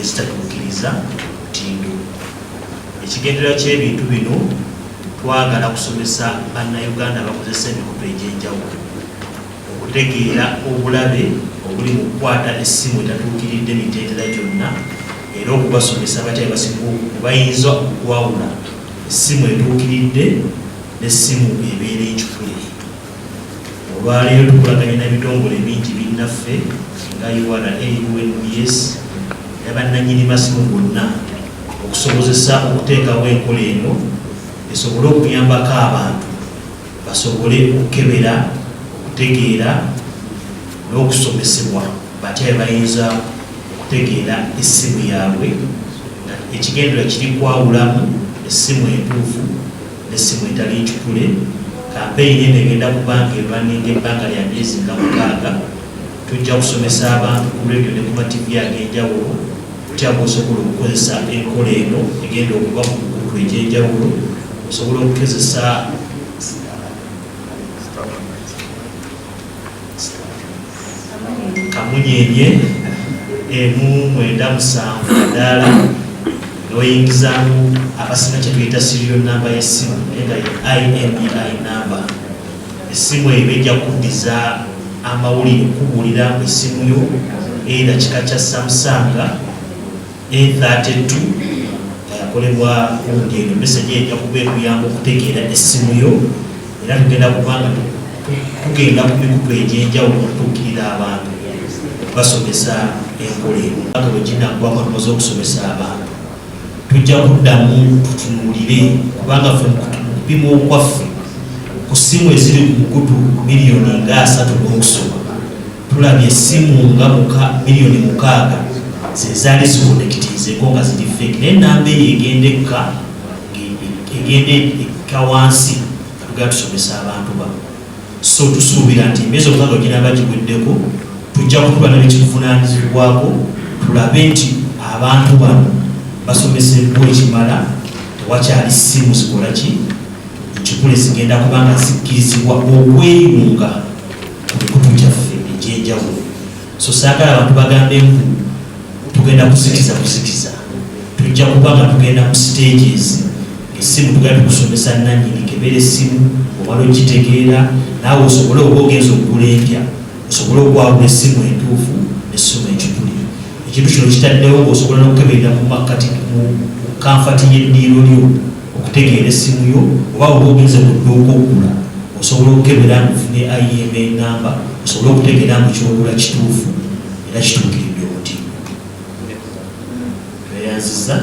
ezitatuukiriza mutindo. Ekigendererwa ky'ebintu bino twagala kusomesa bannayuganda abakozesa emikutu egy'enjawulo okutegeera obulabe obuli mu kukwata essimu etatuukiridde mitendera gyonna, era okubasomesa batya bayinza okwawula essimu etuukiridde n'essimu ebeera enkufule. Olwaleero tukolaganye n'ebitongole bingi binnaffe nga URA, UNBS ne bannannyini masimu bonna okusobozesa okuteekawo enkola eno esobole okuyambako abantu basobole okukebera, okutegeera n'okusomesebwa batya bayinza okutegeera essimu yaabwe. Ekigendererwa kiri kwawulamu essimu entuufu n'essimu etali nkikule. Kampeyini eno egenda kubanga erwaninga ebbanga lya myezi nga 6. Tujja kusomesa abantu ku radio ne ku mativi ag'enjawulo kutya bw'osobola okukozesa enkola eno egenda okuba ku mikutu egy'enjawulo, osobola okukozesa kamunyenye 197 ddala n'oyingizamu akasinga kye tuyita serial namba y'essimu nga IMEI namba. Essimu eyo ejja kuddiza amawulire okubuulira essimu yo era kika kya Samsung A32 nga yakolebwa kundi eno message ejja kuba ekuyamba okutegeera essimu yo, era tugenda kubanga tugenda ku mikutu egy'enjawulo okutuukirira abantu basomesa enkola eno. Nga bwe ginaggwako tumaze okusomesa abantu tujja kuddamu tutunuulire kubanga ffe mu kupima okwaffe ku ssimu eziri ku mukutu miliyoni nga 3 n'okusoma tulabye essimu nga miliyoni 6 zezaali zikonekitizeeko nga ziri feke, naye enamba eyo egenda ekka wansi tugenda tusomesa abantu bano. So tusuubira nti emyezi 6 ginaba giweddeko tujja kutuba n'ekikuvunaanyizibwako tulabe nti abantu bano basomesebwa ekimala, tewakyali ssimu zikola ki nkikule zigenda kubanga zikkirizibwa okweyunga ku mikutu gyaffe egy'enjawulo. So saagala abantu bagambemu tugenda kuzikiza, tujja kubanga tugenda mu stages. Essimu tugenda tukusomesa nannyini kebera essimu omala ogitegeera naawe osobole oba ogenza okugula empya osobole okwawula essimu entuufu n'essimu enkikule. Ekintu kino kitaddewo ng'osobola n'okukeberera mu makkati mu kanfati y'eddiiro lyo okutegeera essimu yo, oba oba ogenze mu dduuka okugula osobola okukebera ng'ofune IMEI namba osobole okutegeera ngu kyogula kituufu era kituukiridde omutindo. Tweyanziza.